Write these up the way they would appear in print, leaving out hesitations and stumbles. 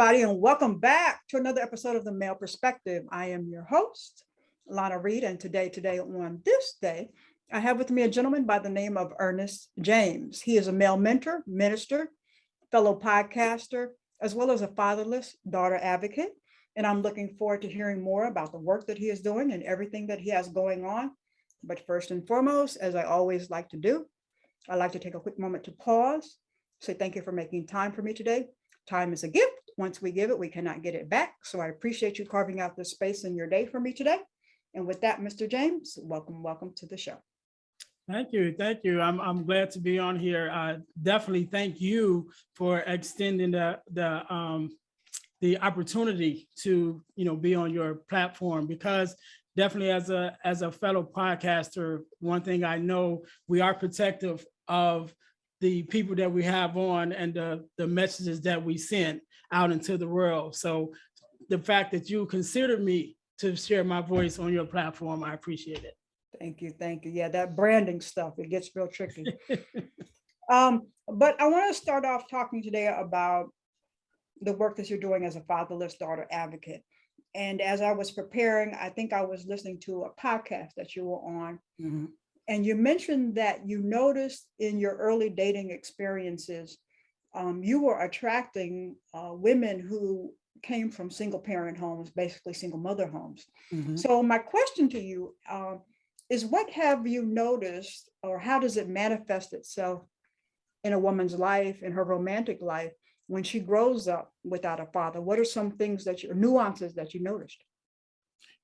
everybody, and welcome back to another episode of The Male Perspective. I am your host, Lana Reid, and today on this day, I have with me a gentleman by the name of Earnest James. He is a male mentor, minister, fellow podcaster, as well as a fatherless daughter advocate. And I'm looking forward to hearing more about the work that he is doing and everything that he has going on. But first and foremost, as I always like to do, I like to take a quick moment to pause, say thank you for making time for me today. Time is a gift. Once we give it, we cannot get it back. So I appreciate you carving out this space in your day for me today. And with that, Mr. James, welcome to the show. Thank you. I'm glad to be on here. Definitely thank you for extending the opportunity to be on your platform, because definitely as a fellow podcaster, one thing I know, we are protective of the people that we have on and the messages that we send out into the world. So the fact that you consider me to share my voice on your platform, I appreciate it. Thank you. Yeah, that branding stuff, it gets real tricky. But I want to start off talking today about the work that you're doing as a fatherless daughter advocate. And as I was preparing, I think I was listening to a podcast that you were on. Mm-hmm. And you mentioned that you noticed in your early dating experiences, you were attracting women who came from single parent homes, basically single mother homes. Mm-hmm. So my question to you is, what have you noticed, or how does it manifest itself in a woman's life, in her romantic life, when she grows up without a father? What are some things nuances that you noticed?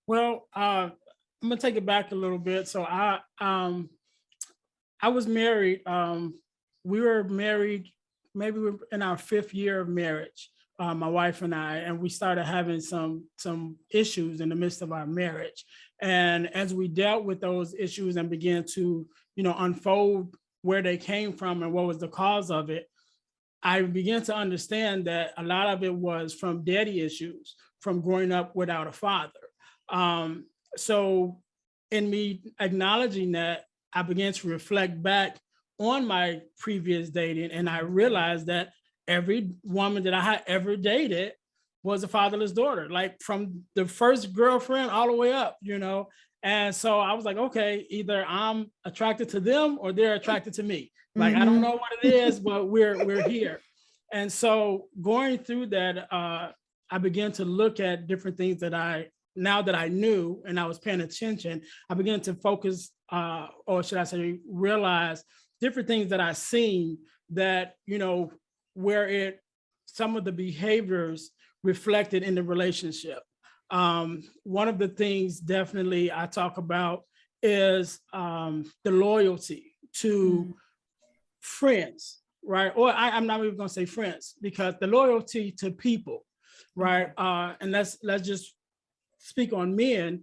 Well, I'm gonna take it back a little bit. So I was married. We were married, maybe we're in our 5th year of marriage, my wife and I, and we started having some issues in the midst of our marriage. And as we dealt with those issues and began to, unfold where they came from and what was the cause of it, I began to understand that a lot of it was from daddy issues, from growing up without a father. So in me acknowledging that, I began to reflect back on my previous dating, and I realized that every woman that I had ever dated was a fatherless daughter, like from the first girlfriend all the way up, And so I was like, okay, either I'm attracted to them or they're attracted to me. Like, mm-hmm. I don't know what it is, but we're here. And so going through that, I began to look at different things that now that I knew and I was paying attention, I began to focus, or should I say, realize different things that I seen that, where some of the behaviors reflected in the relationship. One of the things definitely I talk about is the loyalty to friends, right? Or I'm not even gonna say friends, because the loyalty to people, right? And let's just speak on men,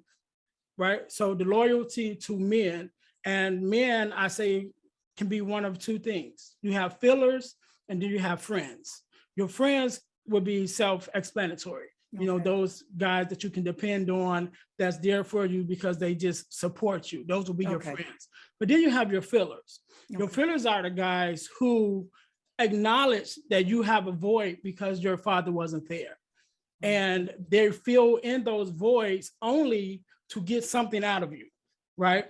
right? So the loyalty to men, and men, I say, can be one of two things. You have fillers and then you have friends. Your friends would be self-explanatory. Okay. Those guys that you can depend on, that's there for you because they just support you. Those will be your friends. But then you have your fillers. Okay. Your fillers are the guys who acknowledge that you have a void because your father wasn't there. And they fill in those voids only to get something out of you, right?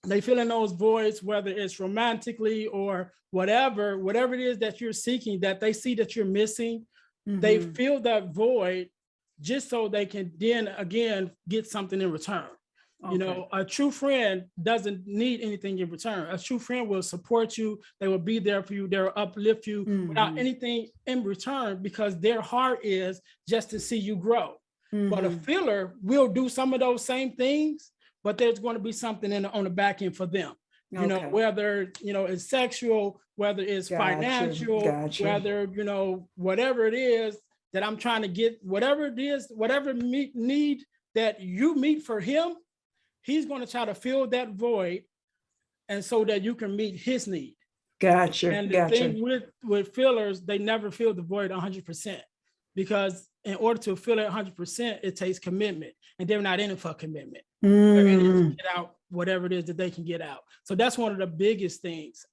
They fill in those voids, whether it's romantically or whatever it is that you're seeking, that they see that you're missing. Mm-hmm. They fill that void just so they can then again get something in return. Okay. A true friend doesn't need anything in return. A true friend will support you. They will be there for you. They'll uplift you without anything in return, because their heart is just to see you grow. But a filler will do some of those same things, but there's going to be something on the back end for them. Whether, it's sexual, whether it's financial, whether, whatever it is that I'm trying to get, whatever it is, whatever need that you meet for him, he's going to try to fill that void, and so that you can meet his need. Gotcha. And the thing with fillers, they never fill the void 100%, because in order to fill it 100%, it takes commitment, and they're not in it for commitment. They're in it to get out whatever it is that they can get out. So that's one of the biggest things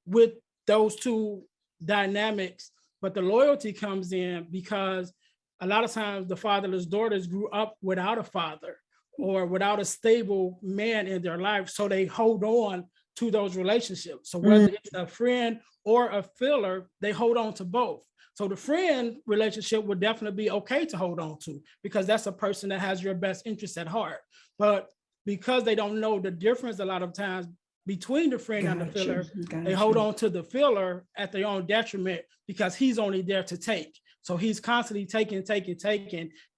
with those two dynamics. but the loyalty comes in because a lot of times the fatherless daughters grew up without a father or without a stable man in their life. So they hold on to those relationships. So whether it's a friend or a filler, they hold on to both. So the friend relationship would definitely be okay to hold on to because that's a person that has your best interest at heart. But because they don't know the difference a lot of times between the friend and the filler, they hold on to the filler at their own detriment because he's only there to take. So he's constantly taking,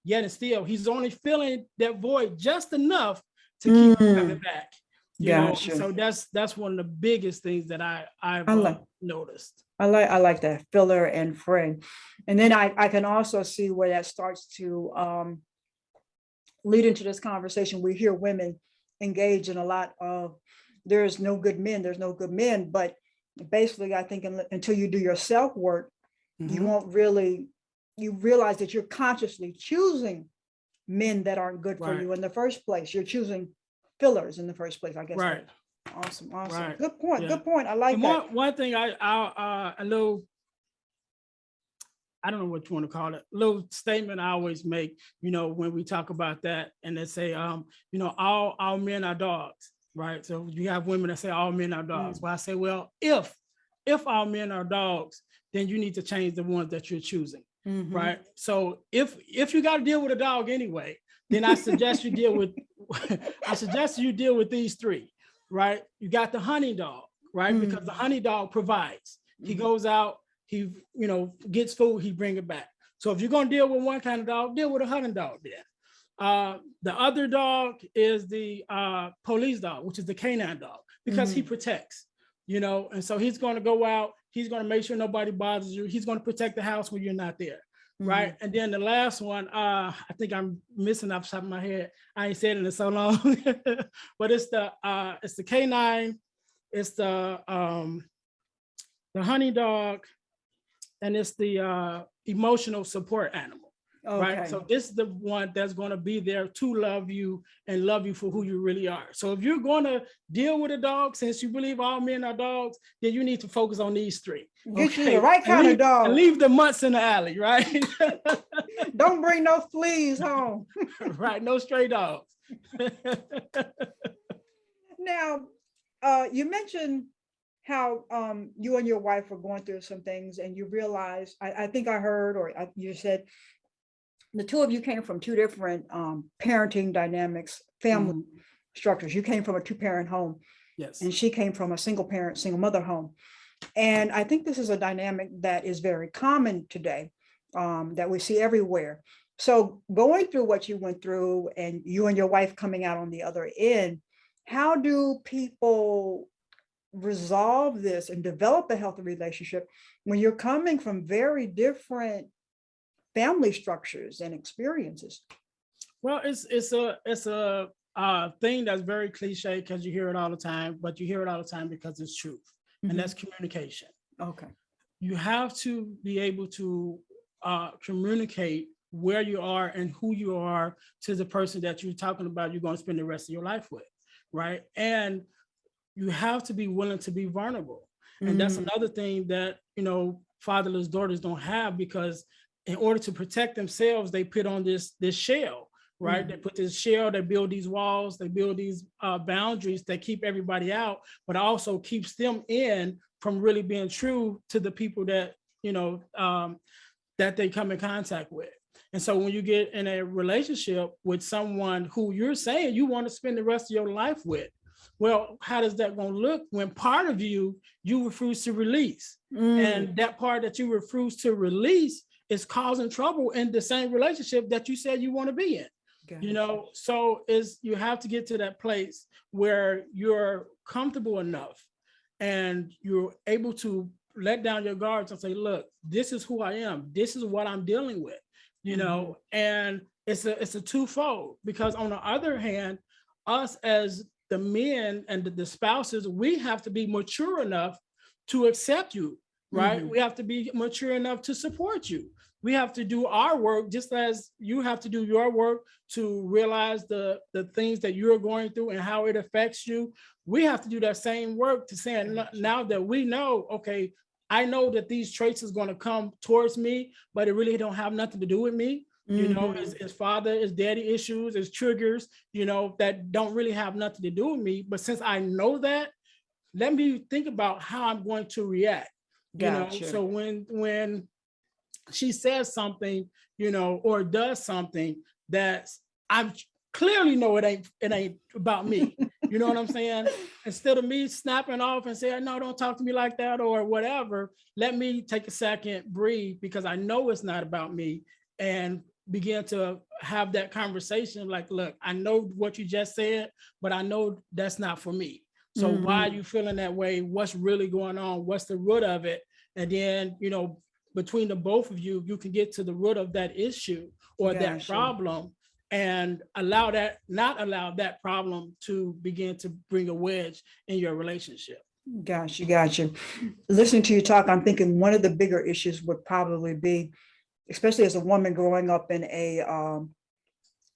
yet and still he's only filling that void just enough to keep coming back. You know, so that's one of the biggest things that I've noticed. I like that, filler and friend. And then I can also see where that starts to lead into this conversation. We hear women engage in a lot of there's no good men, but basically I think until you do your self work, you won't really, you realize that you're consciously choosing men that aren't good for you in the first place. You're choosing fillers in the first place, I guess. Right. Awesome. Right. Good point. Yeah. Good point. I like that. One thing a little, I don't know what you want to call it, a little statement I always make, you know, when we talk about that, and they say, you know, all men are dogs, right? So you have women that say all men are dogs. Well, I say, well, if all men are dogs, then you need to change the ones that you're choosing, right? So if you got to deal with a dog anyway, then I suggest you deal with these three, right? You got the hunting dog, right? Because the hunting dog provides. He goes out, he, you know, gets food, he bring it back. So if you're going to deal with one kind of dog, deal with a hunting dog then. The other dog is the police dog, which is the canine dog, because he protects, you know, and so he's going to go out, he's going to make sure nobody bothers you, he's going to protect the house when you're not there, right? And then the last one, I think I'm missing off the top of my head, I ain't said it in so long, but it's the canine, it's the hunting dog, and it's the emotional support animal. Okay. Right. So this is the one that's going to be there to love you and love you for who you really are. So if you're going to deal with a dog, since you believe all men are dogs, then you need to focus on these three. Get you the right kind of dog. And leave the mutts in the alley, right? Don't bring no fleas home. Right. No stray dogs. Now, you mentioned how you and your wife were going through some things and you realized, I think I heard, or you said, the two of you came from two different parenting dynamics, family structures. You came from a two-parent home. Yes. And she came from a single parent, single mother home. And I think this is a dynamic that is very common today, that we see everywhere. So going through what you went through and you and your wife coming out on the other end, how do people resolve this and develop a healthy relationship when you're coming from very different family structures and experiences? Well, it's a thing that's very cliche because you hear it all the time, but you hear it all the time because it's truth, and that's communication. Okay. You have to be able to communicate where you are and who you are to the person that you're talking about you're going to spend the rest of your life with, right? And you have to be willing to be vulnerable. And that's another thing that, you know, fatherless daughters don't have, because in order to protect themselves, they put on this shell, right? They put this shell, they build these walls, they build these boundaries that keep everybody out, but also keeps them in from really being true to the people that, you know, that they come in contact with. And so when you get in a relationship with someone who you're saying you want to spend the rest of your life with, well, how does that going to look when part of you refuse to release? And that part that you refuse to release is causing trouble in the same relationship that you said you want to be in. Gotcha. You know, so you have to get to that place where you're comfortable enough and you're able to let down your guards and say, look, this is who I am. This is what I'm dealing with, you know, and it's a twofold, because on the other hand, us as the men and the spouses, we have to be mature enough to accept you, right? We have to be mature enough to support you. We have to do our work just as you have to do your work to realize the things that you're going through and how it affects you. We have to do that same work to say, now that we know, okay, I know that these traits is going to come towards me, but it really don't have nothing to do with me. It's father, it's daddy issues, it's triggers, that don't really have nothing to do with me. But since I know that, let me think about how I'm going to react. Gotcha. So when she says something, or does something that I clearly know it ain't about me. You know what I'm saying? Instead of me snapping off and saying, no, don't talk to me like that or whatever, let me take a second, breathe, because I know it's not about me, and begin to have that conversation. Like, look, I know what you just said, but I know that's not for me. So why are you feeling that way? What's really going on? What's the root of it? And then, between the both of you, you can get to the root of that issue or that problem, and not allow that problem to begin to bring a wedge in your relationship. Gotcha. Listening to you talk, I'm thinking one of the bigger issues would probably be, especially as a woman growing up in a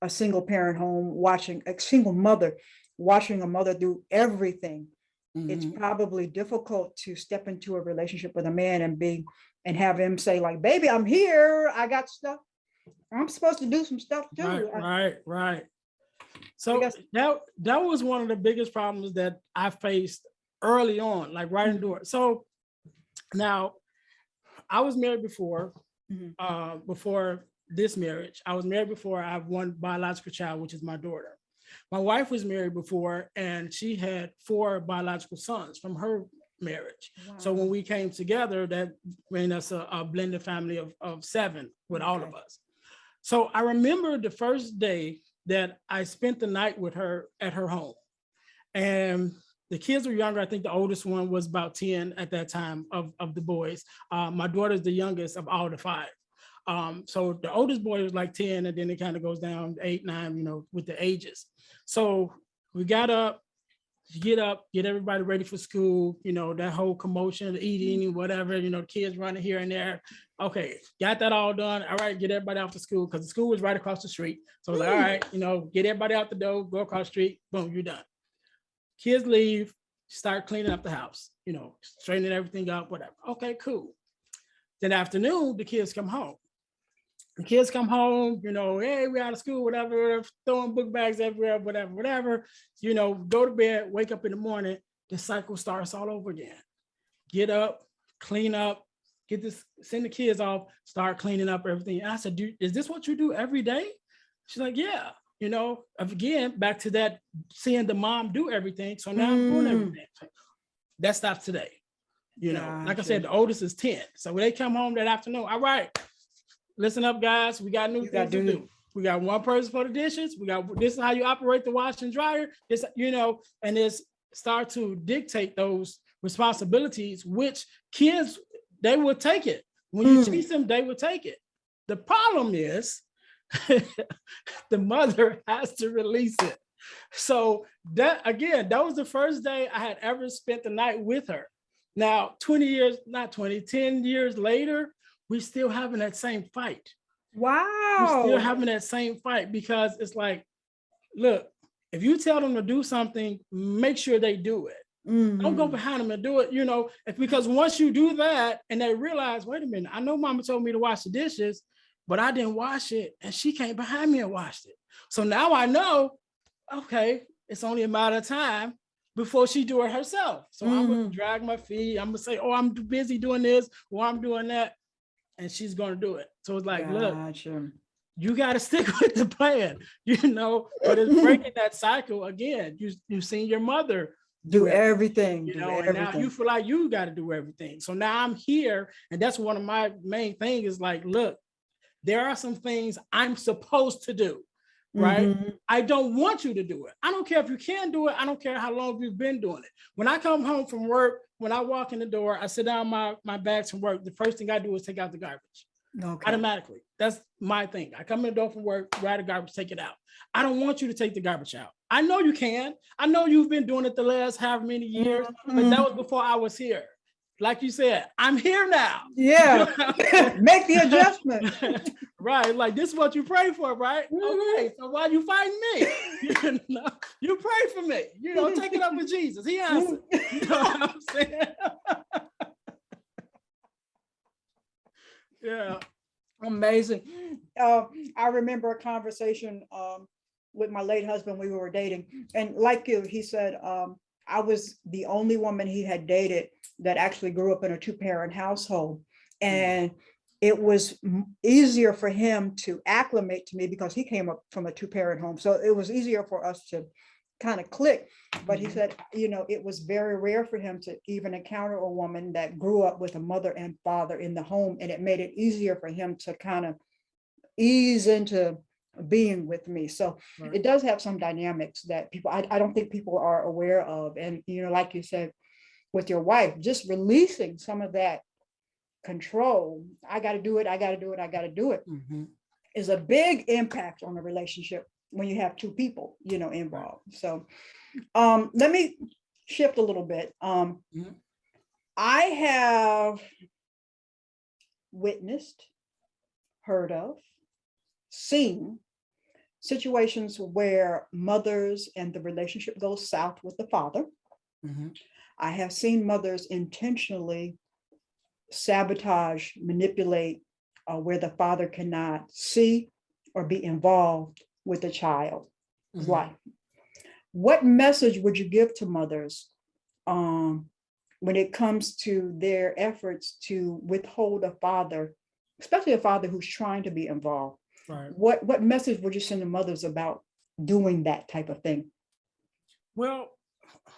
single parent home, watching a single mother, watching a mother do everything. It's probably difficult to step into a relationship with a man and have him say, like, baby, I'm here, I got stuff, I'm supposed to do some stuff too. Right. So that was one of the biggest problems that I faced early on, like right into it. So now I was married before, before this marriage. I was married before. I have one biological child, which is my daughter. My wife was married before, and she had 4 biological sons from her marriage. Wow. So when we came together, that made us a blended family of 7 with all of us. So I remember the first day that I spent the night with her at her home, and the kids were younger. I think the oldest one was about 10 at that time of the boys. My daughter's the youngest of all the 5. So the oldest boy was like 10, and then it kind of goes down 8, 9, with the ages. So we got up, get everybody ready for school, that whole commotion, eating, whatever, the kids running here and there. Okay, got that all done. All right, get everybody out to school, because the school was right across the street. So I was like, all right, get everybody out the door, go across the street, boom, you're done. Kids leave, start cleaning up the house, straightening everything up, whatever. Okay, cool. Then afternoon, the kids come home. Hey, we're out of school, whatever, throwing book bags everywhere, whatever, go to bed, wake up in the morning, the cycle starts all over again. Get up, clean up, send the kids off, start cleaning up everything. And I said, is this what you do every day? She's like, yeah. Again, back to that, seeing the mom do everything. So now I'm doing everything. That stops today. Like I said, the oldest is 10. So when they come home that afternoon, all right, listen up, guys. We got new things to do. We got one person for the dishes. This is how you operate the wash and dryer. This, and it's start to dictate those responsibilities, which kids, they will take it. When you teach them, they will take it. The problem is the mother has to release it. So that was the first day I had ever spent the night with her. Now, 10 years later, we still having that same fight. Wow. We're still having that same fight, because it's like, look, if you tell them to do something, make sure they do it. Don't go behind them and do it, because once you do that and they realize, wait a minute, I know mama told me to wash the dishes, but I didn't wash it, and she came behind me and washed it. So now I know, okay, it's only a matter of time before she do it herself. So I'm going to drag my feet. I'm going to say, oh, I'm busy doing this, or I'm doing that. And she's going to do it. So it's like, look, you got to stick with the plan, but it's breaking that cycle again. You've seen your mother do everything, and now you feel like you got to do everything. So now I'm here. And that's one of my main things is like, look, there are some things I'm supposed to do, right? I don't want you to do it. I don't care if you can do it. I don't care how long you've been doing it. When I come home from work, when I walk in the door, I sit down my bags from work. The first thing I do is take out the garbage. Automatically. That's my thing. I come in the door from work, grab the garbage, take it out. I don't want you to take the garbage out. I know you can. I know you've been doing it the last however many years, but that was before I was here. Like you said, I'm here now. Yeah. Make the adjustment. Right. Like, this is what you pray for, right? Okay. So why you fighting me? You pray for me. Take it up with Jesus. He answered. You know what I'm saying? Yeah. Amazing. I remember a conversation with my late husband. We were dating, and like you, he said, I was the only woman he had dated that actually grew up in a two-parent household. And it was easier for him to acclimate to me because he came up from a two-parent home. So it was easier for us to kind of click. But he said, it was very rare for him to even encounter a woman that grew up with a mother and father in the home. And it made it easier for him to kind of ease into being with me. So it does have some dynamics that I don't think people are aware of. And, like you said, with your wife, just releasing some of that control, I got to do it, I got to do it, I got to do it, is a big impact on the relationship when you have two people, involved. So let me shift a little bit. I have witnessed, heard of, seen situations where mothers and the relationship goes south with the father. I have seen mothers intentionally sabotage, manipulate, where the father cannot see or be involved with the child's life. What message would you give to mothers when it comes to their efforts to withhold a father, especially a father who's trying to be involved? Right. What message would you send to mothers about doing that type of thing? Well,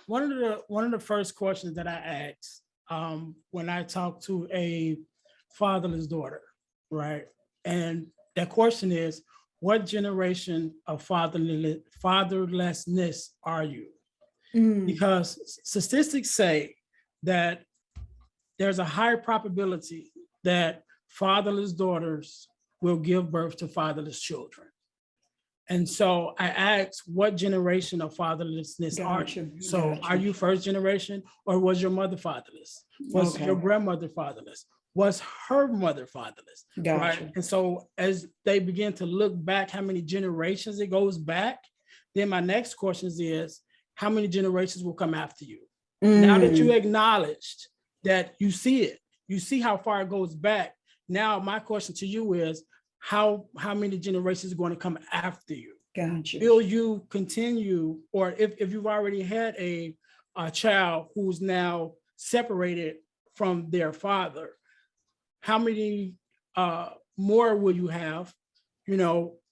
one of the first questions that I asked when I talk to a fatherless daughter, right? And that question is, what generation of fatherlessness are you? Because statistics say that there's a higher probability that fatherless daughters will give birth to fatherless children. And so I asked, what generation of fatherlessness are you? So are you first generation, or was your mother fatherless? Was your grandmother fatherless? Was her mother fatherless? Right. And so as they begin to look back how many generations it goes back, then my next question is, how many generations will come after you? Now that you acknowledged that you see it, you see how far it goes back. Now my question to you is, how many generations are going to come after you? Will you continue, or if you've already had a child who's now separated from their father, how many more will you have,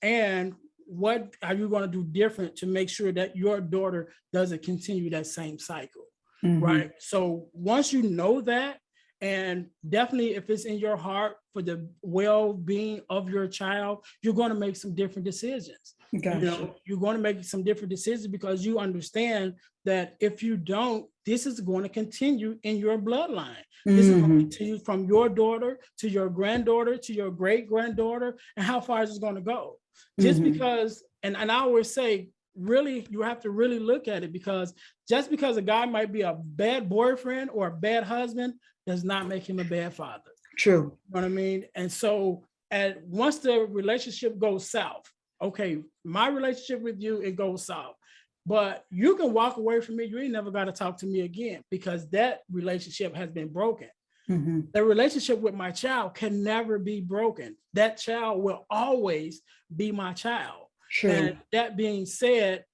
and what are you going to do different to make sure that your daughter doesn't continue that same cycle, right? So once you know that, and definitely if it's in your heart for the well-being of your child, you're going to make some different decisions. You're going to make some different decisions because you understand that if you don't, this is going to continue in your bloodline. This is going to continue from your daughter to your granddaughter to your great-granddaughter. And how far is it going to go? Just because, and I always say, really, you have to really look at it, because just because a guy might be a bad boyfriend or a bad husband does not make him a bad father. True. You know what I mean? And so once the relationship goes south, okay, my relationship with you, it goes south. But you can walk away from me. You ain't never got to talk to me again, because that relationship has been broken. The relationship with my child can never be broken. That child will always be my child. True. And that being said,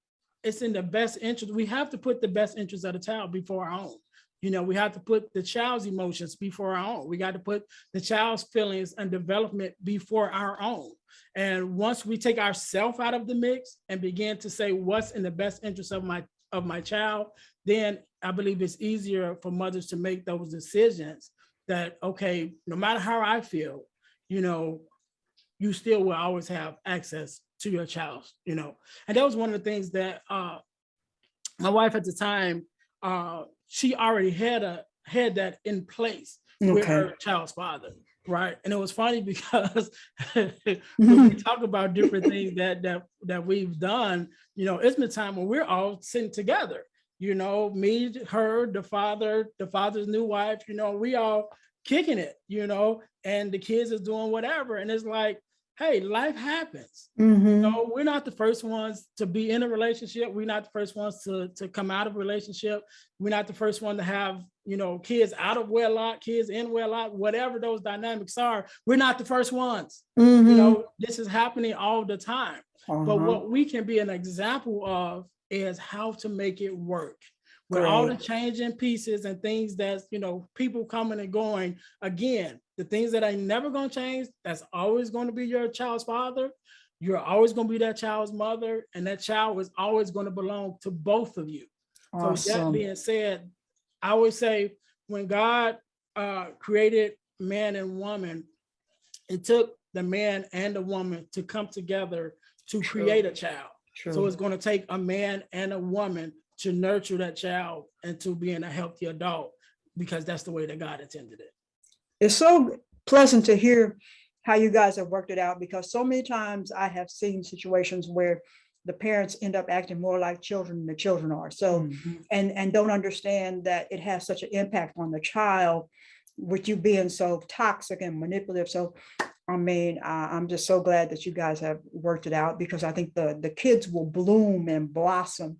it's in the best interest. We have to put the best interest of the child before our own. We have to put the child's emotions before our own. We got to put the child's feelings and development before our own. And once we take ourselves out of the mix and begin to say what's in the best interest of my child, then I believe it's easier for mothers to make those decisions that, okay, no matter how I feel, you still will always have access to your child, And that was one of the things that my wife at the time, she already had that in place with her child's father, right? And it was funny because when we talk about different things that we've done, it's been time when we're all sitting together, me, her, the father's new wife, we all kicking it, and the kids is doing whatever. And it's like, hey, life happens. We're not the first ones to be in a relationship. We're not the first ones to come out of a relationship. We're not the first one to have kids out of wedlock, kids in wedlock, whatever those dynamics are, we're not the first ones. This is happening all the time. But what we can be an example of is how to make it work. With all the changing pieces and things that, people coming and going, again, the things that ain't never going to change, that's always going to be your child's father. You're always going to be that child's mother, and that child is always going to belong to both of you. Awesome. So that being said, I always say when God created man and woman, it took the man and the woman to come together to create a child. So it's going to take a man and a woman to nurture that child into being a healthy adult, because that's the way that God intended it. It's so pleasant to hear how you guys have worked it out, because so many times I have seen situations where the parents end up acting more like children than the children are. So, and don't understand that it has such an impact on the child with you being so toxic and manipulative. So, I mean, I'm just so glad that you guys have worked it out, because I think the kids will bloom and blossom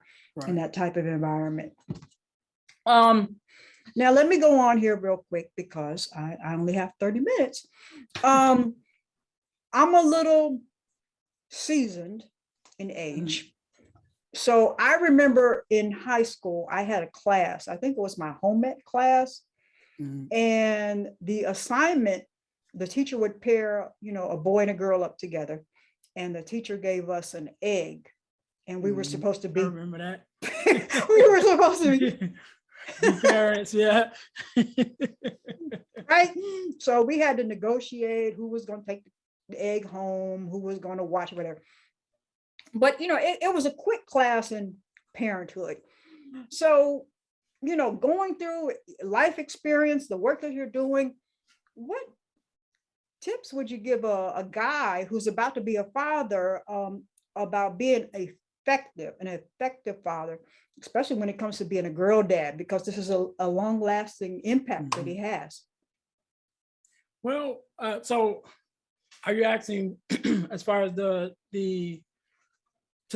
in that type of environment. Now let me go on here real quick, because I only have 30 minutes. I'm a little seasoned in age. So I remember in high school, I had a class, I think it was my home ec class. And the assignment, the teacher would pair, a boy and a girl up together, and the teacher gave us an egg, and we were supposed to be. I remember that. We were supposed to be the parents, yeah. Right. So we had to negotiate who was going to take the egg home, who was going to watch whatever. But it was a quick class in parenthood. So, going through life experience, the work that you're doing, what tips would you give a guy who's about to be a father about being an effective father, especially when it comes to being a girl dad, because this is a long-lasting impact that he has? Well, so are you asking as far as to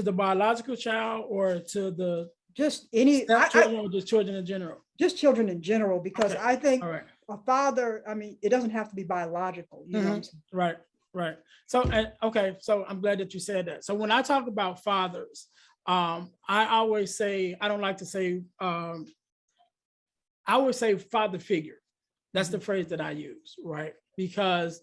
the biological child, or to the just any children, or just children in general? Just children in general, because I think a father, I mean, it doesn't have to be biological. You know what I'm saying? Right. So, so I'm glad that you said that. So when I talk about fathers, I always say, I don't like to say, I always say father figure. That's the phrase that I use, right? Because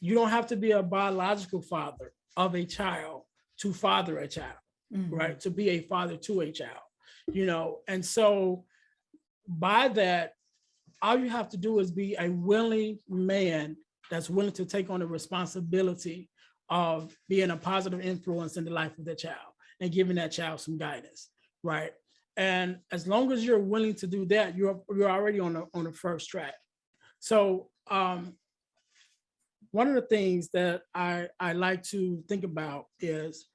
you don't have to be a biological father of a child to father a child, right? To be a father to a child, and so by that, all you have to do is be a willing man that's willing to take on the responsibility of being a positive influence in the life of the child and giving that child some guidance, right? And as long as you're willing to do that, you're already on the first track. So one of the things that I like to think about is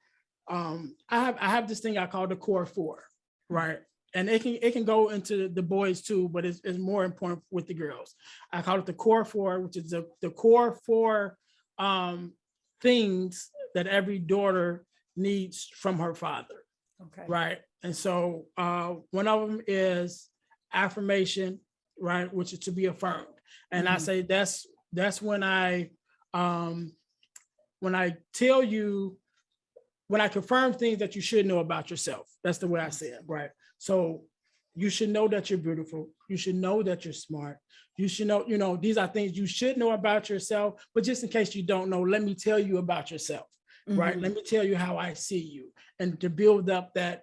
I have this thing I call the core four, right? And it can go into the boys too, but it's more important with the girls. I call it the core four, which is the core four things that every daughter needs from her father. Okay. Right. And so one of them is affirmation, right, which is to be affirmed. And I say that's when I tell you, when I confirm things that you should know about yourself. That's the way I say it, right? So you should know that you're beautiful. You should know that you're smart. You should know, these are things you should know about yourself, but just in case you don't know, let me tell you about yourself, right? Let me tell you how I see you, and to build up that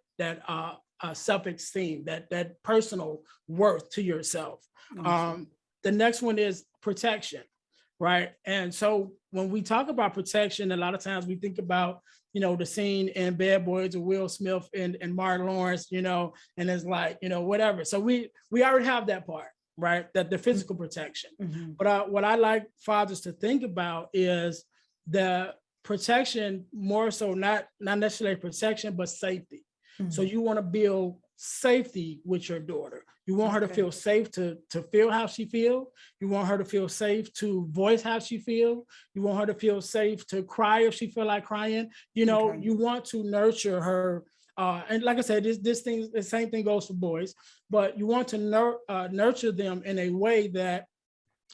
self-esteem, that personal worth to yourself. The next one is protection, right? And so when we talk about protection, a lot of times we think about, the scene in Bad Boys with Will Smith and Martin Lawrence, and it's like, whatever. So we already have that part, right? That the physical protection. But what I like fathers to think about is the protection, more so not necessarily protection, but safety. So you want to build safety with your daughter. You want her to feel safe to feel how she feels. You want her to feel safe to voice how she feels. You want her to feel safe to cry if she feel like crying. You want to nurture her And like I said, this thing, the same thing goes for boys, but you want to nurture them in a way that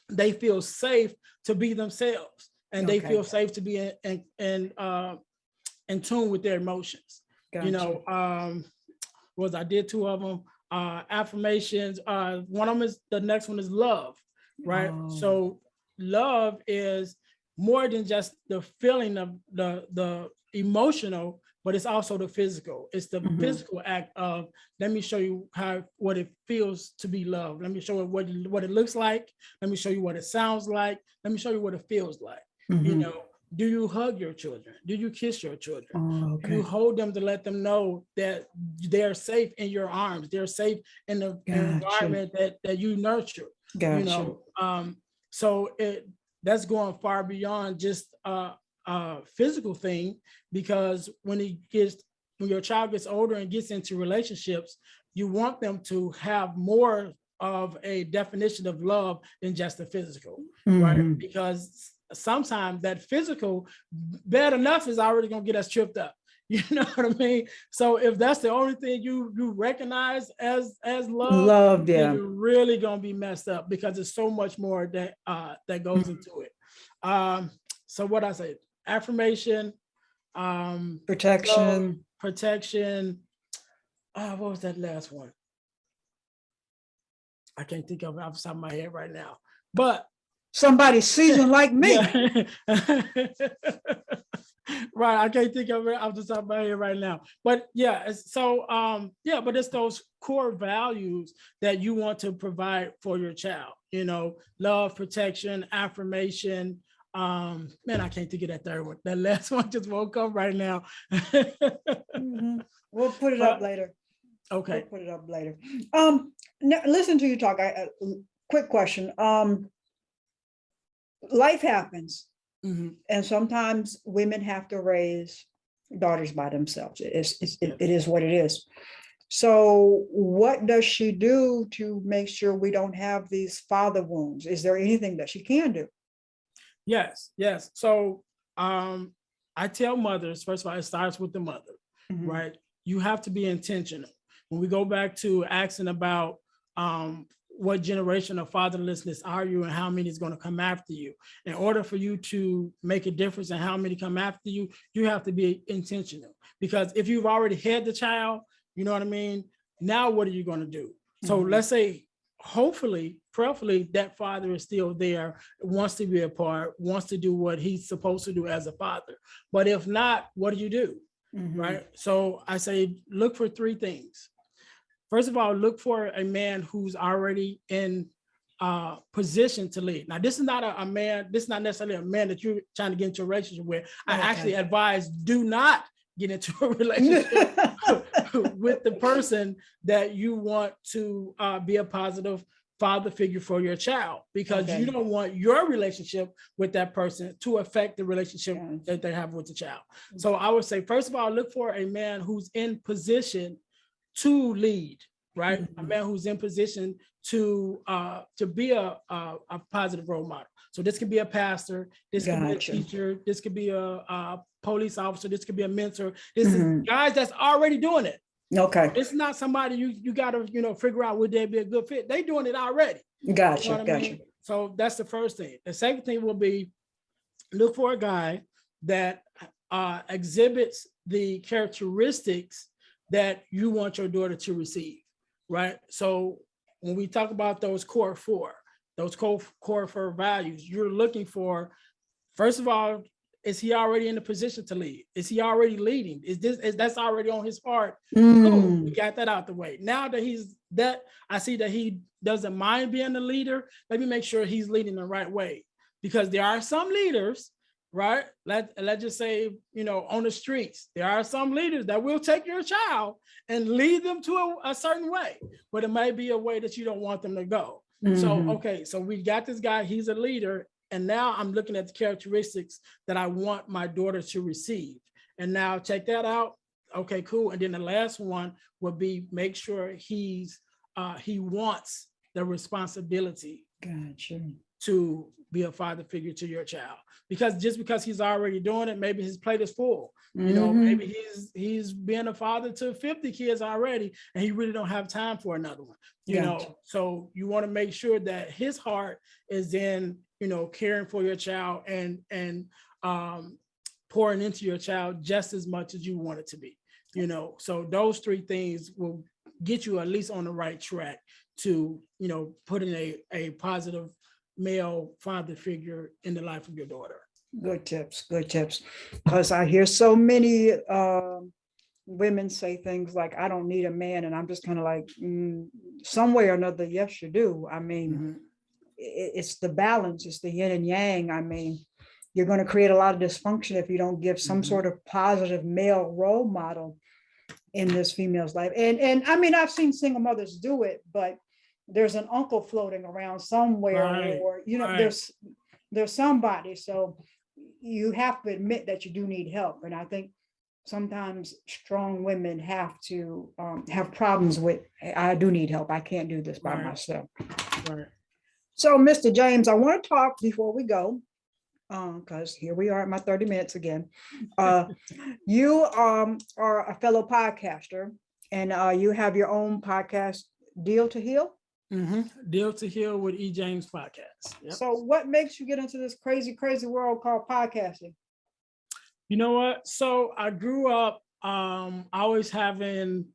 they feel safe to be themselves, and they feel safe to be in tune with their emotions. Gotcha. You know, I did two of them. Affirmations. One of them is, the next one is love, right? Oh. So love is more than just the feeling of the emotional, but it's also the physical. It's the physical act of, let me show you what it feels to be loved. Let me show you what it looks like. Let me show you what it sounds like. Let me show you what it feels like. You know, do you hug your children? Do you kiss your children? Oh, okay. Do you hold them to let them know that they're safe in your arms? They're safe in the environment that you nurture. Gotcha. You know, so that's going far beyond just physical thing, because when your child gets older and gets into relationships, you want them to have more of a definition of love than just the physical, right? Because sometimes that physical, bad enough, is already gonna get us tripped up. You know what I mean? So if that's the only thing you recognize as love, then you're really gonna be messed up, because there's so much more that goes into it. So what I say, affirmation, protection. love, protection. What was that last one? I can't think of it off the top of my head right now, but somebody seasoned like me. Right, I can't think of it off the top of my head right now, but yeah. So but it's those core values that you want to provide for your child. You know, love, protection, affirmation. Man, I can't think of that third one. That last one just woke up right now. We'll put it up later. Okay. We'll put it up later. Now, listen to you talk. Quick question. Life happens, and sometimes women have to raise daughters by themselves. It is what it is. So what does she do to make sure we don't have these father wounds? Is there anything that she can do? Yes. So I tell mothers, first of all, it starts with the mother, right? You have to be intentional. When we go back to asking about what generation of fatherlessness are you and how many is going to come after you, in order for you to make a difference in how many come after you, you have to be intentional. Because if you've already had the child, you know what I mean? Now, what are you going to do? So let's say, hopefully, prayerfully, that father is still there, wants to be a part, wants to do what he's supposed to do as a father. But if not, what do you do? Right? So I say, look for three things. First of all, look for a man who's already in position to lead. Now, this is not a man, this is not necessarily a man that you're trying to get into a relationship with. I actually advise, do not get into a relationship with the person that you want to be a positive father figure for your child, because you don't want your relationship with that person to affect the relationship that they have with the child. So I would say, first of all, look for a man who's in position to lead, right? A man who's in position to be a positive role model. So this could be a pastor, this could be a teacher, this could be a police officer, this could be a mentor. This is guys that's already doing it. Okay. It's not somebody you got to figure out would they be a good fit. They doing it already. Gotcha. You know what I mean? So that's the first thing. The second thing will be, look for a guy that exhibits the characteristics that you want your daughter to receive, right? So when we talk about those core four values, you're looking for, first of all, is he already in the position to lead? Is he already leading? Is that's already on his part? Cool, we got that out the way. Now that I see that he doesn't mind being the leader, let me make sure he's leading the right way. Because there are some leaders, right? Let's just say, on the streets, there are some leaders that will take your child and lead them to a certain way, but it might be a way that you don't want them to go. So we got this guy, he's a leader. And now I'm looking at the characteristics that I want my daughter to receive. And now check that out. Okay, cool. And then the last one would be, make sure he wants the responsibility to be a father figure to your child, because just because he's already doing it, maybe his plate is full. You know, maybe he's been a father to 50 kids already, and he really don't have time for another one. You know, so you want to make sure that his heart is in, you know, caring for your child and pouring into your child just as much as you want it to be. You know, so those three things will get you at least on the right track to, you know, put in a positive male father figure in the life of your daughter. Good tips, good tips. Because I hear so many women say things like, I don't need a man. And I'm just kind of like, some way or another, yes, you do. I mean, it's the balance, it's the yin and yang. I mean, you're going to create a lot of dysfunction if you don't give some sort of positive male role model in this female's life. And I mean, I've seen single mothers do it, but there's an uncle floating around somewhere, or, you know, there's somebody. So you have to admit that you do need help. And I think sometimes strong women have to have problems with, I do need help. I can't do this by myself. So, Mr. James, I want to talk before we go, because here we are at my 30 minutes again. You are a fellow podcaster, and you have your own podcast, Deal to Heal. Deal to Heal with E. James podcast. Yep. So what makes you get into this crazy world called podcasting? You know what? So I grew up always having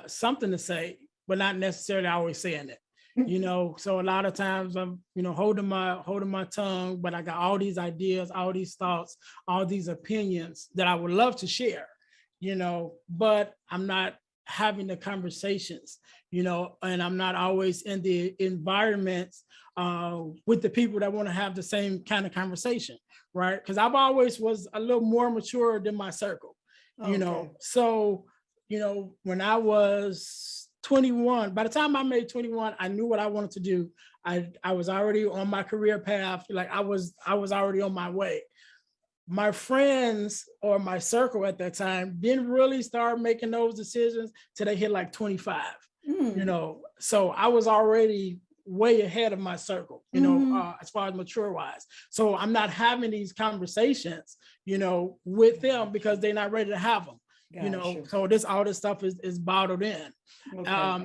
something to say, but not necessarily always saying it. You know, so a lot of times I'm, you know, holding my tongue, but I got all these ideas, all these thoughts, all these opinions that I would love to share, you know, but I'm not having the conversations, you know, and I'm not always in the environments with the people that want to have the same kind of conversation, right? Because I've always was a little more mature than my circle, you know. So, you know, when I was 21, by the time I made 21, I knew what I wanted to do. I was already on my career path. Like I was already on my way. My friends or my circle at that time didn't really start making those decisions till they hit like 25, you know? So I was already way ahead of my circle, you know, as far as mature wise. So I'm not having these conversations, you know, with them because they're not ready to have them. You know, so all this stuff is bottled in.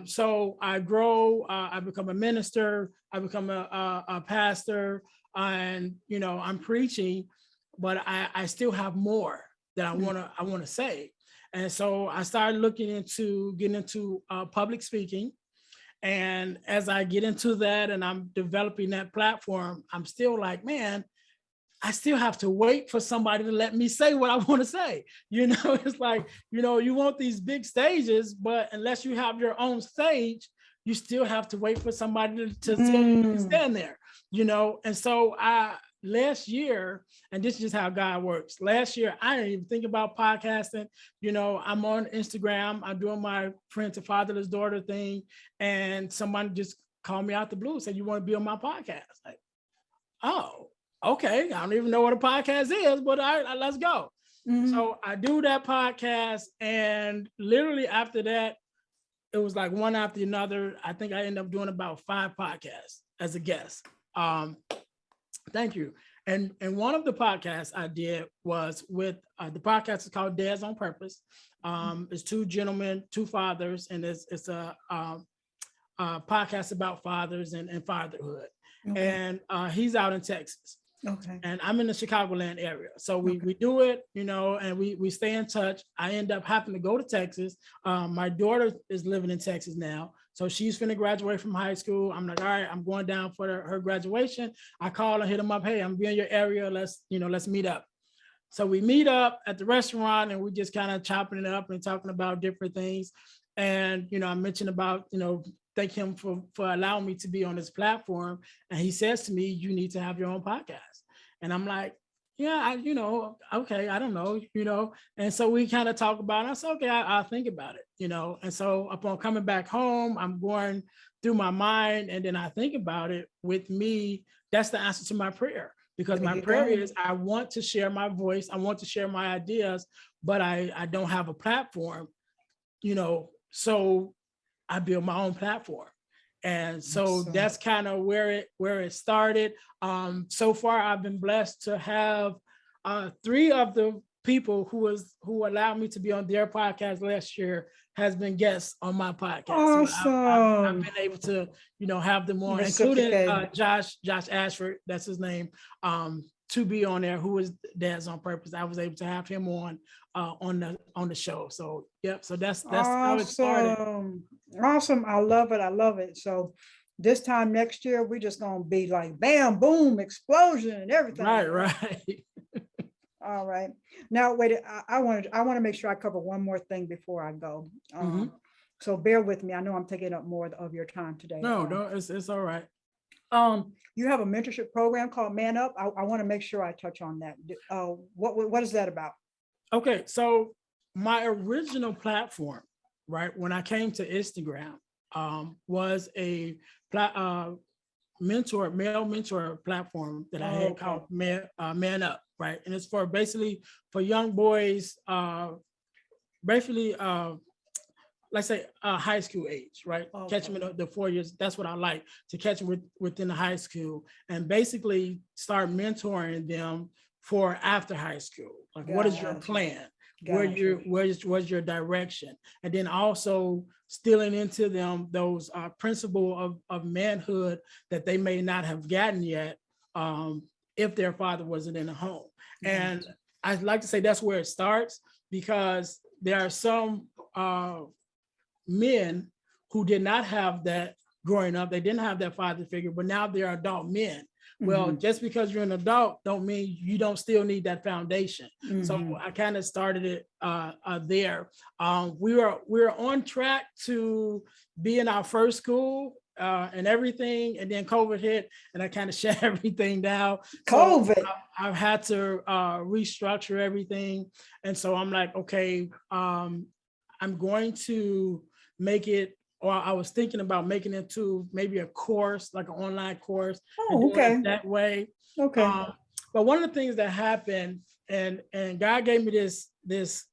So I grow, I become a minister, I become a pastor, and, you know, I'm preaching, but I still have more that I want to say. And so I started getting into public speaking. And as I get into that and I'm developing that platform, I'm still like, man, I still have to wait for somebody to let me say what I want to say. You know, it's like, you know, you want these big stages, but unless you have your own stage, you still have to wait for somebody to tell you to stand there, you know? And so last year, and this is just how God works. Last year, I didn't even think about podcasting. You know, I'm on Instagram. I'm doing my parental fatherless daughter thing. And someone just called me out the blue, said, you want to be on my podcast? Like, oh, okay. I don't even know what a podcast is, but let's go. So I do that podcast. And literally after that, it was like one after another. I think I ended up doing about 5 podcasts as a guest. Thank you. And one of the podcasts I did was with the podcast is called Dads on Purpose. It's 2 gentlemen, 2 fathers, and it's a podcast about fathers and fatherhood. And he's out in Texas. And I'm in the Chicagoland area. So we do it, you know, and we stay in touch. I end up having to go to Texas. My daughter is living in Texas now. So she's finna graduate from high school. I'm like, all right, I'm going down for her graduation. I call and hit him up. Hey, I'm in your area. Let's meet up. So we meet up at the restaurant and we just kind of chopping it up and talking about different things. And, you know, I mentioned about, you know, thank him for allowing me to be on this platform. And he says to me, you need to have your own podcast. And I'm like, yeah, you know, okay, I don't know, you know. And so we kind of talk about it. I said, okay, I'll think about it, you know. And so upon coming back home, I'm going through my mind and then I think about it. With me, that's the answer to my prayer. Because my prayer is I want to share my voice. I want to share my ideas, but I don't have a platform, you know, so I build my own platform. And so Awesome. that's kind of where it started. So far, I've been blessed to have 3 of the people who allowed me to be on their podcast last year has been guests on my podcast. So I've been able to, have them on, including Josh Ashford, that's his name, to be on there, who is Dads on Purpose. I was able to have him on the show. So yep. So that's how it started. Awesome. I love it. I love it. So this time next year, we're just gonna be like bam, boom, explosion and everything. Right. All right. Now wait, I want to make sure I cover one more thing before I go. So bear with me. I know I'm taking up more of your time today. No, it's all right. You have a mentorship program called Man Up. I want to make sure I touch on that. What is that about? Okay, so my original platform, right, when I came to Instagram, was a male mentor platform that I had called Man Up, right, and it's basically for young boys, basically, let's say high school age, right? Catch them in the 4 years. That's what I like, to catch them within the high school, and basically start mentoring them for after high school. Like, what is your plan? Where's your direction? And then also stealing into them those principles of manhood that they may not have gotten yet if their father wasn't in the home. And I'd like to say that's where it starts, because there are some men who did not have that growing up. They didn't have that father figure, but now they're adult men. Well, just because you're an adult don't mean you don't still need that foundation. So I kind of started it there. We were on track to be in our first school and everything, and then COVID hit, and I kind of shut everything down. COVID. So I've had to restructure everything, and so I'm like, okay, I'm going to make it. Or I was thinking about making it to maybe a course, like an online course, and doing it that way. But one of the things that happened, and God gave me this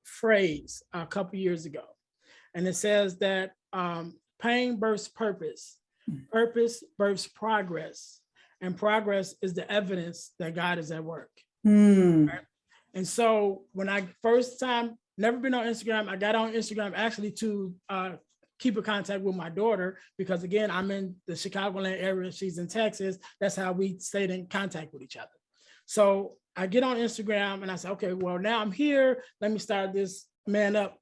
phrase a couple years ago, and it says that pain births purpose, purpose births progress, and progress is the evidence that God is at work. Right? And so when I first time, never been on Instagram, I got on Instagram actually to keep in contact with my daughter, because again, I'm in the Chicagoland area, she's in Texas. That's how we stayed in contact with each other. So I get on Instagram and I said, okay, well, now I'm here. Let me start this Man Up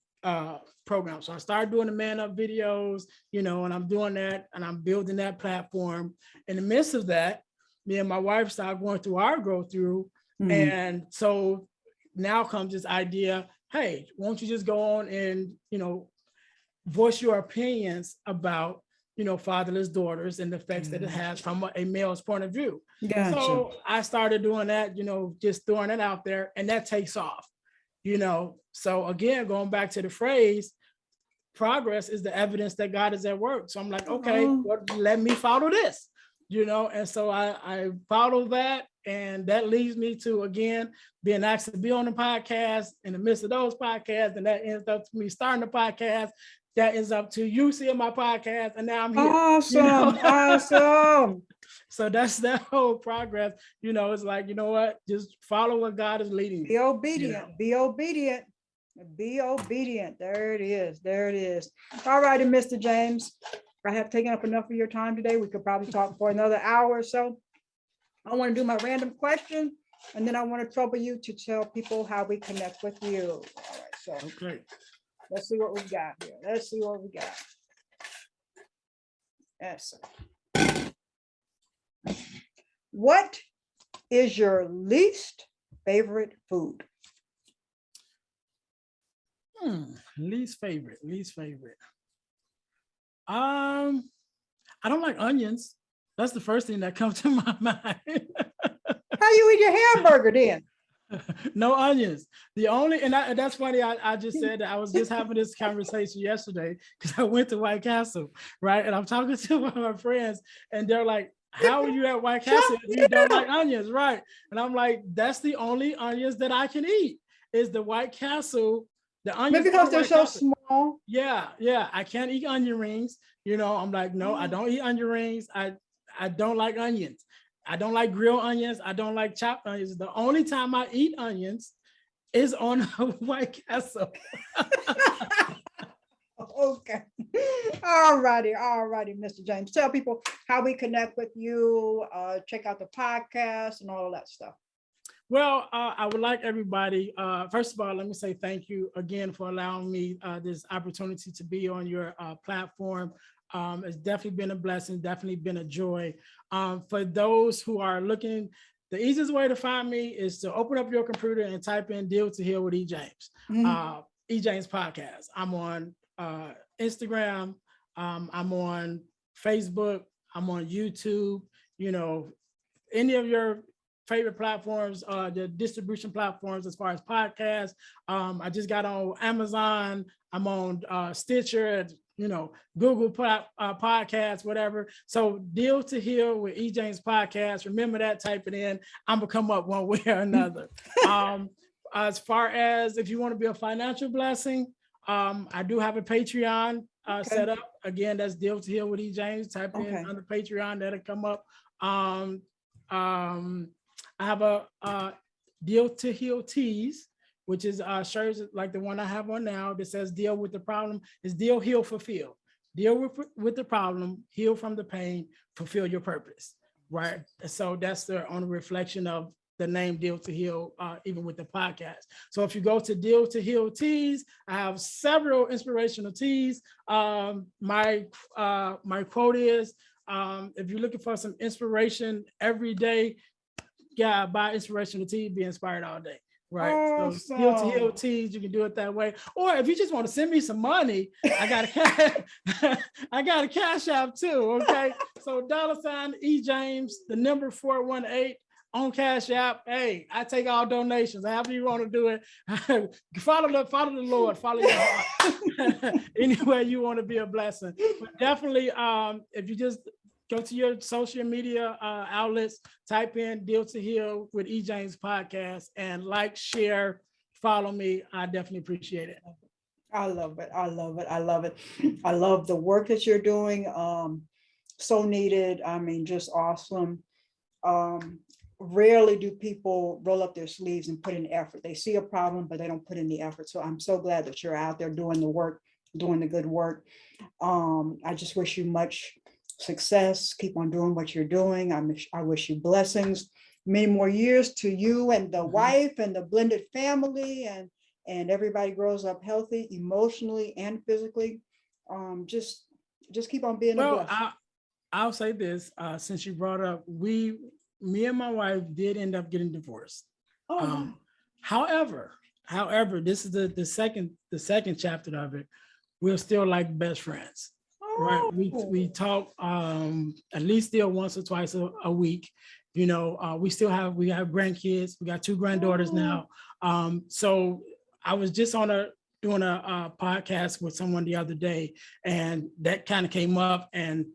program. So I started doing the Man Up videos, and I'm doing that, and I'm building that platform. In the midst of that, me and my wife started going through our growth through. And so now comes this idea, hey, won't you just go on and, voice your opinions about, fatherless daughters and the effects that it has from a male's point of view. So I started doing that, just throwing it out there, and that takes off, So again, going back to the phrase, progress is the evidence that God is at work. So I'm like, okay, well, let me follow this, and so I follow that. And that leads me to, again, being asked to be on the podcast in the midst of those podcasts. And that ends up to me starting the podcast. That ends up to you seeing my podcast. And now I'm here. Awesome. Awesome. So that's that whole progress. It's like, you know what? Just follow what God is leading. Be obedient. Be obedient. Be obedient. There it is. There it is. All righty, Mr. James. I have taken up enough of your time today. We could probably talk for another hour or so. I want to do my random question, and then I want to trouble you to tell people how we connect with you. All right, so let's see what we got here. Let's see what we got. Yes. What is your least favorite food? Least favorite. I don't like onions. That's the first thing that comes to my mind. How you eat your hamburger then? No onions. The only, and that's funny. I just said that I was just having this conversation yesterday because I went to White Castle, right? And I'm talking to one of my friends, and they're like, "How are you at White Castle if you don't like onions?" Right? And I'm like, "That's the only onions that I can eat is the White Castle." The onions because they're so small Yeah. I can't eat onion rings. I'm like, no, I don't eat onion rings. I don't like onions. I don't like grilled onions. I don't like chopped onions. The only time I eat onions is on White Castle. Okay. All righty. Mr. James. Tell people how we connect with you, check out the podcast and all of that stuff. Well, I would like everybody, first of all, let me say thank you again for allowing me this opportunity to be on your platform. It's definitely been a blessing, definitely been a joy. For those who are looking, the easiest way to find me is to open up your computer and type in Deal to Heal with E. James, E. James Podcast. I'm on Instagram, I'm on Facebook, I'm on YouTube, any of your favorite platforms, the distribution platforms as far as podcasts. I just got on Amazon. I'm on Stitcher, Google podcasts, whatever. So Deal to Heal with E. James Podcast. Remember that, type it in. I'm gonna come up one way or another. As far as if you want to be a financial blessing, I do have a Patreon set up. Again, that's Deal to Heal with E. James. Type in under Patreon, that'll come up. I have a Deal to Heal tees, which is shirts like the one I have on now that says deal with the problem. Is deal, heal, fulfill. Deal with the problem, heal from the pain, fulfill your purpose, right? So that's the only reflection of the name Deal to Heal, even with the podcast. So if you go to Deal to Heal tees, I have several inspirational tees. My quote is, if you're looking for some inspiration every day, buy inspirational tees, be inspired all day. Right. Awesome. So Deal to Heal tees, you can do it that way. Or if you just want to send me some money, I got a cash app too. Okay. So $, E. James, the number 418 on Cash App. Hey, I take all donations. However you want to do it. Follow the Lord, follow your heart. Any way you want to be a blessing. But definitely, if you just go to your social media outlets, type in Deal to Heal with E. James Podcast, and like, share, follow me. I definitely appreciate it. I love it. I love the work that you're doing. So needed. I mean, just awesome. Rarely do people roll up their sleeves and put in effort. They see a problem, but they don't put in the effort. So I'm so glad that you're out there doing the work, doing the good work. I just wish you much success. Keep on doing what you're doing. I wish you blessings, many more years to you and the wife and the blended family, and everybody grows up healthy, emotionally and physically. Just keep on being a blessing. I'll say this, since you brought up, me and my wife did end up getting divorced. However, this is the second chapter of it. We're still like best friends. Right. We talk at least still once or twice a week. We have grandkids. We got 2 granddaughters now. So I was just doing a podcast with someone the other day, and that kind of came up, and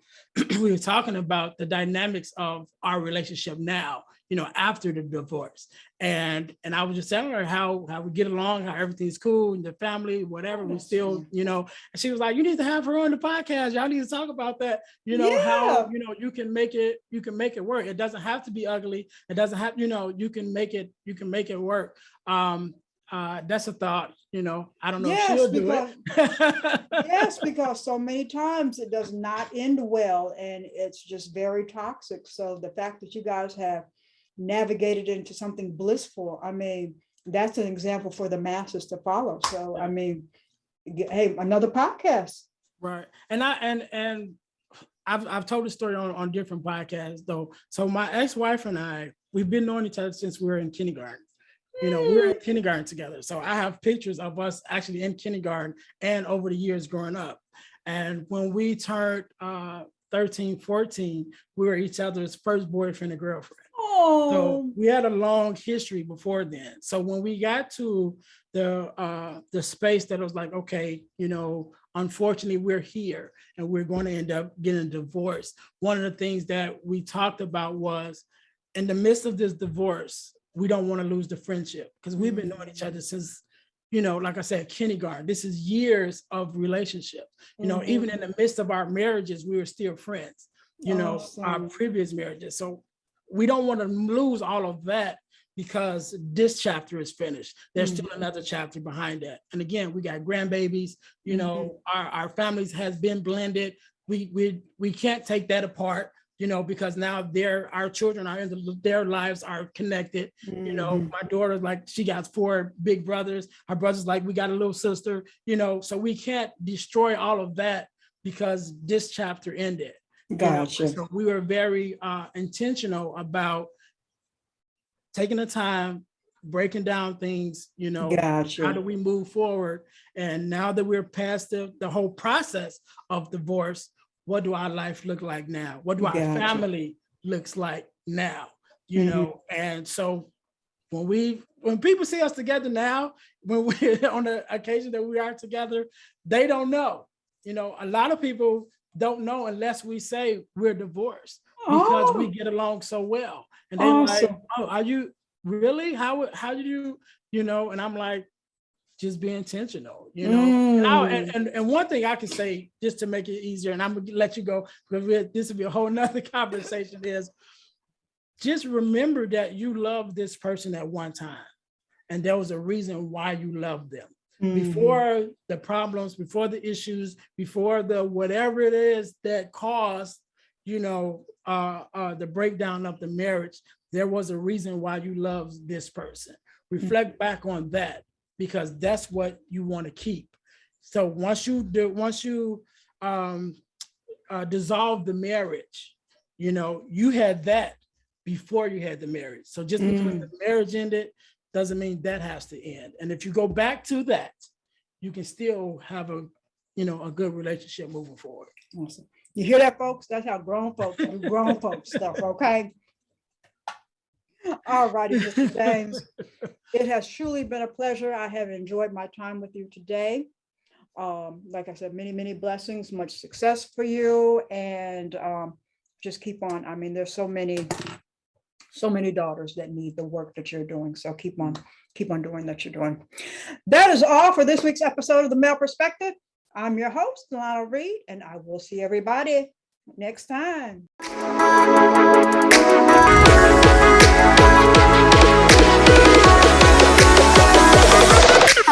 we were talking about the dynamics of our relationship now, after the divorce. And I was just telling her how we get along, how everything's cool in the family, whatever. We still, and she was like, you need to have her on the podcast. Y'all need to talk about that, how, you can make it work. It doesn't have to be ugly. It doesn't have, you can make it work. That's a thought, I don't know if she'll do it. Yes, because so many times it does not end well, and it's just very toxic. So the fact that you guys have navigated into something blissful, I mean, that's an example for the masses to follow. So, I mean, hey, another podcast. Right. And I've told the story on different podcasts though. So my ex-wife and I, we've been knowing each other since we were in kindergarten. We were in kindergarten together. So I have pictures of us actually in kindergarten and over the years growing up. And when we turned 13, 14, we were each other's first boyfriend and girlfriend. So we had a long history before then. So when we got to the space that was like, okay, unfortunately we're here and we're going to end up getting divorced. One of the things that we talked about was, in the midst of this divorce, we don't want to lose the friendship, because we've been knowing each other since like I said, kindergarten. This is years of relationships. Even in the midst of our marriages, we were still friends, our previous marriages. So we don't want to lose all of that because this chapter is finished. There's still another chapter behind that. And again, we got grandbabies, our families has been blended. We can't take that apart, because now our children are their lives are connected. My daughter, like, she got 4 big brothers. Our brothers, like, we got a little sister, so we can't destroy all of that because this chapter ended. Gotcha. So we were very intentional about taking the time, breaking down things, Gotcha. How do we move forward? And now that we're past the whole process of divorce, what do our life look like now? What do our family looks like now? And so when people see us together now, when we're on the occasion that we are together, they don't know. A lot of people don't know unless we say we're divorced because we get along so well. And they're like, oh, are you really? How did you, and I'm like, just be intentional, And one thing I can say just to make it easier, and I'm gonna let you go because this will be a whole nother conversation, is just remember that you loved this person at one time. And there was a reason why you loved them. Before the problems, before the issues, before the whatever it is that caused, the breakdown of the marriage, there was a reason why you loved this person. Reflect back on that, because that's what you want to keep. So once you dissolve the marriage, you had that before you had the marriage. So just because the marriage ended doesn't mean that has to end. And if you go back to that, you can still have a good relationship moving forward. Awesome. You hear that, folks? That's how grown folks do grown folks stuff, okay? All righty, Mr. James. It has truly been a pleasure. I have enjoyed my time with you today. Like I said, many, many blessings, much success for you, and just keep on. I mean, there's so many daughters that need the work that you're doing. So keep on doing that you're doing. That is all for this week's episode of The Male Perspective. I'm your host, Lana Reid, and I will see everybody next time.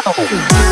Oh.